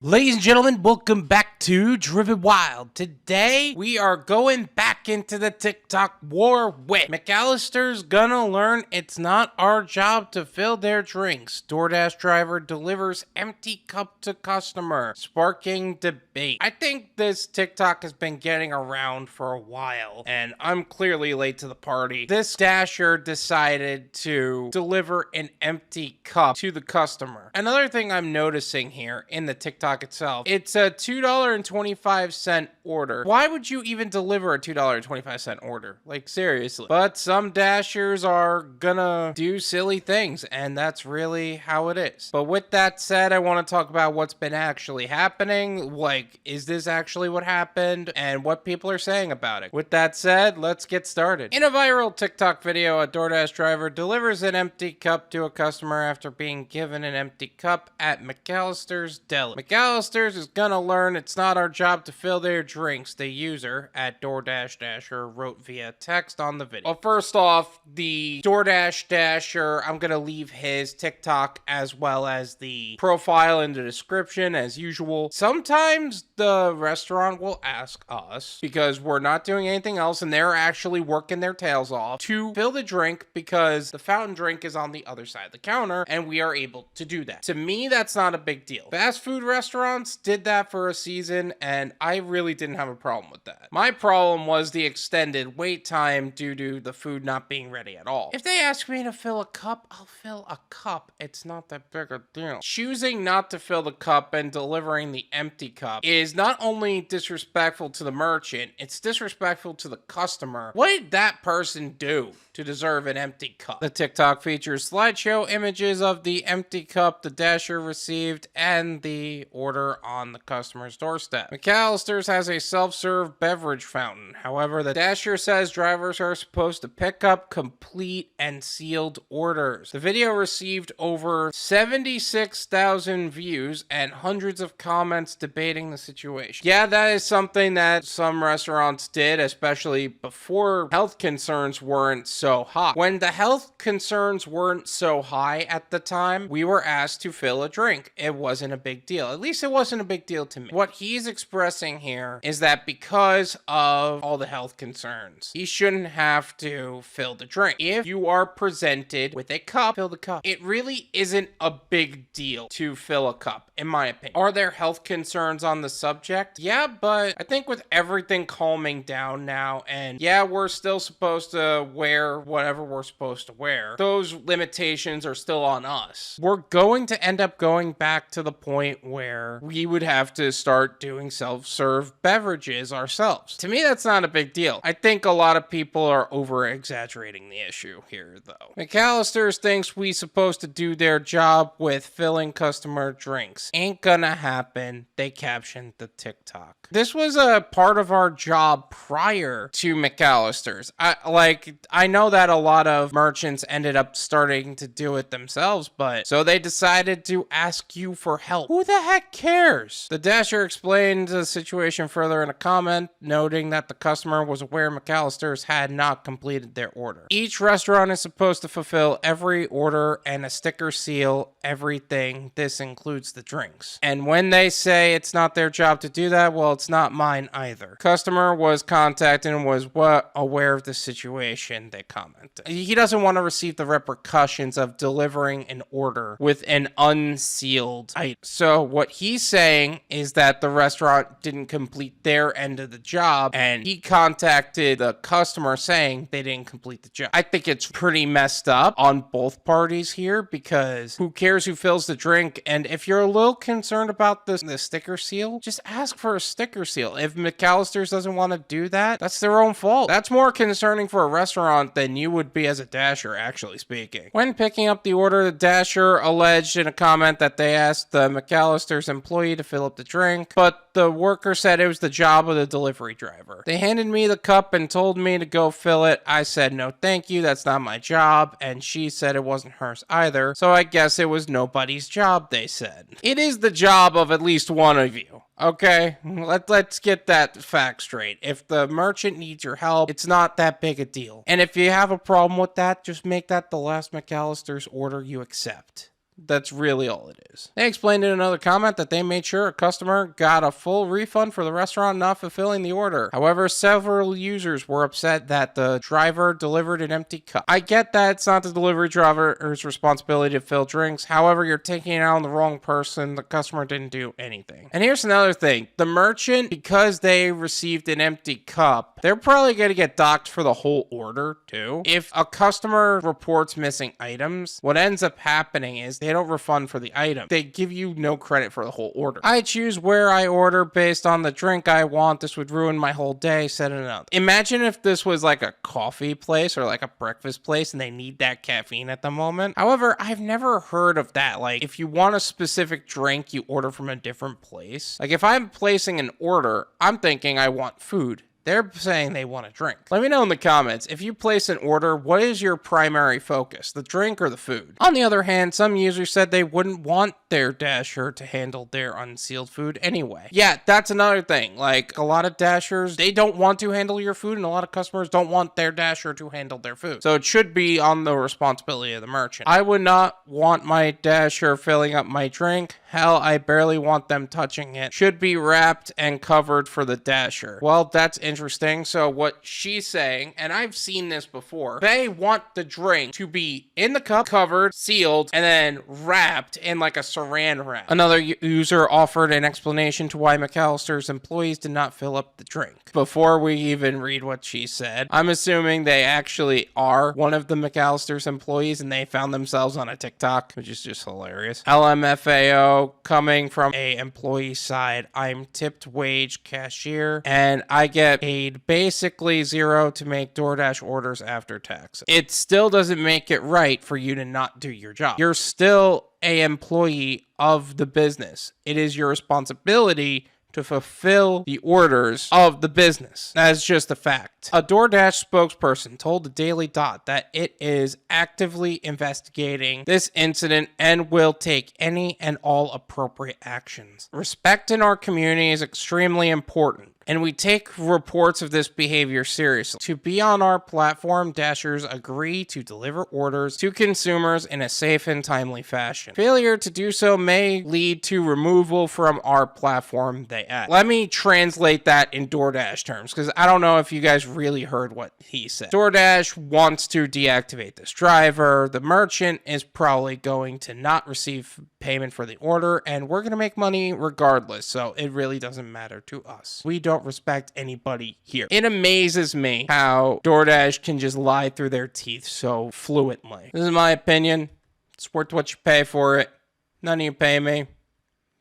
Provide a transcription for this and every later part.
Ladies and gentlemen, welcome back to Driven Wild. Today, we are going back into the TikTok war with McAllister's gonna learn it's not our job to fill their drinks. DoorDash driver delivers empty cup to customer, sparking debate. I think this TikTok has been getting around for a while, and I'm clearly late to the party. This Dasher decided to deliver an empty cup to the customer. Another thing I'm noticing here in the TikTok itself, it's a $2.25 order. Why would you even deliver a $2.25 order? Like, seriously. But some Dashers are gonna do silly things, and that's really how it is. But with that said, I want to talk about what's been actually happening. Like, is this actually what happened? And what people are saying about it. With that said, let's get started. In a viral TikTok video, a DoorDash driver delivers an empty cup to a customer after being given an empty cup at McAllister's Deli. McAllister's is gonna learn it's not our job to fill their drinks, the user at DoorDash Dasher wrote via text on the video. Well, first off, the DoorDash Dasher, I'm gonna leave his TikTok as well as the profile in the description as usual. Sometimes the restaurant will ask us, because we're not doing anything else and they're actually working their tails off, to fill the drink because the fountain drink is on the other side of the counter and we are able to do that. To me, that's not a big deal. Fast food restaurants did that for a season and I really didn't have a problem with that. My problem was the extended wait time due to the food not being ready at all. If they ask me to fill a cup, I'll fill a cup. It's not that big a deal. Choosing not to fill the cup and delivering the empty cup is not only disrespectful to the merchant, it's disrespectful to the customer. What did that person do to deserve an empty cup? The TikTok features slideshow images of the empty cup the Dasher received and the order on the customer's doorstep. McAllister's has a self-serve beverage fountain. However, the Dasher says drivers are supposed to pick up complete and sealed orders. The video received over 76,000 views and hundreds of comments debating the situation. Yeah, that is something that some restaurants did, especially before health concerns weren't so high. When the health concerns weren't so high at the time, we were asked to fill a drink. It wasn't a big deal. At least it wasn't a big deal to me. What he's expressing here is that because of all the health concerns, he shouldn't have to fill the drink. If you are presented with a cup, fill the cup. It really isn't a big deal to fill a cup, in my opinion. Are there health concerns on the subject? Yeah, but I think with everything calming down now, and yeah, we're still supposed to wear whatever we're supposed to wear, those limitations are still on us. We're going to end up going back to the point where we would have to start doing self-serve beverages ourselves. To me, that's not a big deal. I think a lot of people are over-exaggerating the issue here, though. McAllister's thinks we supposed to do their job with filling customer drinks. Ain't gonna happen, they captioned the TikTok. This was a part of our job prior to McAllister's. I know that a lot of merchants ended up starting to do it themselves, but so they decided to ask you for help. Who the heck cares? The Dasher explained the situation further in a comment, noting that the customer was aware McAllister's had not completed their order. Each restaurant is supposed to fulfill every order and a sticker seal everything. This includes the drinks. And when they say it's not their job to do that, well, it's not mine either. Customer was contacted and was aware of the situation, they commented. He doesn't want to receive the repercussions of delivering an order with an unsealed item. So what he's saying is that the restaurant didn't complete their end of the job, and he contacted the customer saying they didn't complete the job. I think it's pretty messed up on both parties here, because who cares who fills the drink? And if you're a little concerned about the sticker seal, just ask for a sticker seal. If McAllister's doesn't want to do that, that's their own fault. That's more concerning for a restaurant than you would be as a Dasher, actually speaking. When picking up the order, the Dasher alleged in a comment that they asked the McAllister's employee to fill up the drink, but the worker said it was the job of the delivery driver. They handed me the cup and told me to go fill it. I said, no thank you, that's not my job, and she said it wasn't hers either, so I guess it was nobody's job, they said. It is the job of at least one of you. Okay, let's get that fact straight. If the merchant needs your help, it's not that big a deal. And if you have a problem with that, just make that the last McAllister's order you accept. That's really all it is. They explained in another comment that they made sure a customer got a full refund for the restaurant not fulfilling the order. However, several users were upset that the driver delivered an empty cup. I get that it's not the delivery driver's responsibility to fill drinks. However, you're taking it out on the wrong person. The customer didn't do anything. And here's another thing. The merchant, because they received an empty cup, they're probably going to get docked for the whole order too. If a customer reports missing items, what ends up happening is they don't refund for the item. They give you no credit for the whole order. I choose where I order based on the drink I want. This would ruin my whole day, said another. Imagine if this was like a coffee place or like a breakfast place and they need that caffeine at the moment. However, I've never heard of that. Like, if you want a specific drink, you order from a different place. Like, if I'm placing an order, I'm thinking I want food. They're saying they want a drink. Let me know in the comments, if you place an order, what is your primary focus, the drink or the food? On the other hand, some users said they wouldn't want their Dasher to handle their unsealed food anyway. Yeah, that's another thing. Like, a lot of Dashers, they don't want to handle your food, and a lot of customers don't want their Dasher to handle their food. So it should be on the responsibility of the merchant. I would not want my Dasher filling up my drink. Hell, I barely want them touching it. Should be wrapped and covered for the Dasher. Well, that's interesting. So what she's saying, and I've seen this before, they want the drink to be in the cup, covered, sealed, and then wrapped in like a saran wrap. Another user offered an explanation to why McAllister's employees did not fill up the drink. Before we even read what she said, I'm assuming they actually are one of the McAllister's employees and they found themselves on a TikTok, which is just hilarious. LMFAO, coming from a employee side, I'm tipped wage cashier and I get paid basically $0 to make DoorDash orders after tax. It still doesn't make it right for you to not do your job. You're still an employee of the business. It is your responsibility to fulfill the orders of the business. That's just a fact. A DoorDash spokesperson told the Daily Dot that it is actively investigating this incident and will take any and all appropriate actions. Respect in our community is extremely important, and we take reports of this behavior seriously. To be on our platform, Dashers agree to deliver orders to consumers in a safe and timely fashion. Failure to do so may lead to removal from our platform, they add. Let me translate that in DoorDash terms, because I don't know if you guys really heard what he said. DoorDash wants to deactivate this driver. The merchant is probably going to not receive payment for the order, and we're going to make money regardless, so it really doesn't matter to us. We don't respect anybody here. It amazes me how DoorDash can just lie through their teeth so fluently. This is my opinion. It's worth what you pay for it. None of you pay me.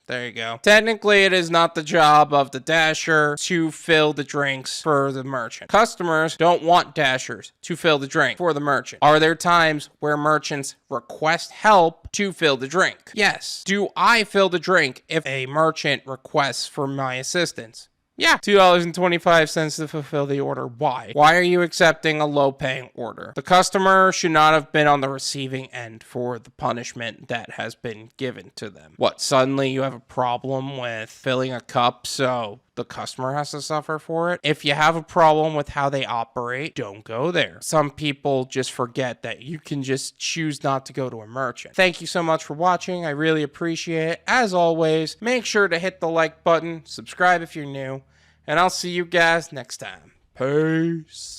There you go. Technically, it is not the job of the Dasher to fill the drinks for the merchant. Customers don't want Dashers to fill the drink for the merchant. Are there times where merchants request help to fill the drink? Yes. Do I fill the drink if a merchant requests for my assistance? Yeah, $2.25 to fulfill the order. Why? Why are you accepting a low-paying order? The customer should not have been on the receiving end for the punishment that has been given to them. What, suddenly you have a problem with filling a cup so the customer has to suffer for it? If you have a problem with how they operate, don't go there. Some people just forget that you can just choose not to go to a merchant. Thank you so much for watching. I really appreciate it. As always, make sure to hit the like button, subscribe if you're new, and I'll see you guys next time. Peace.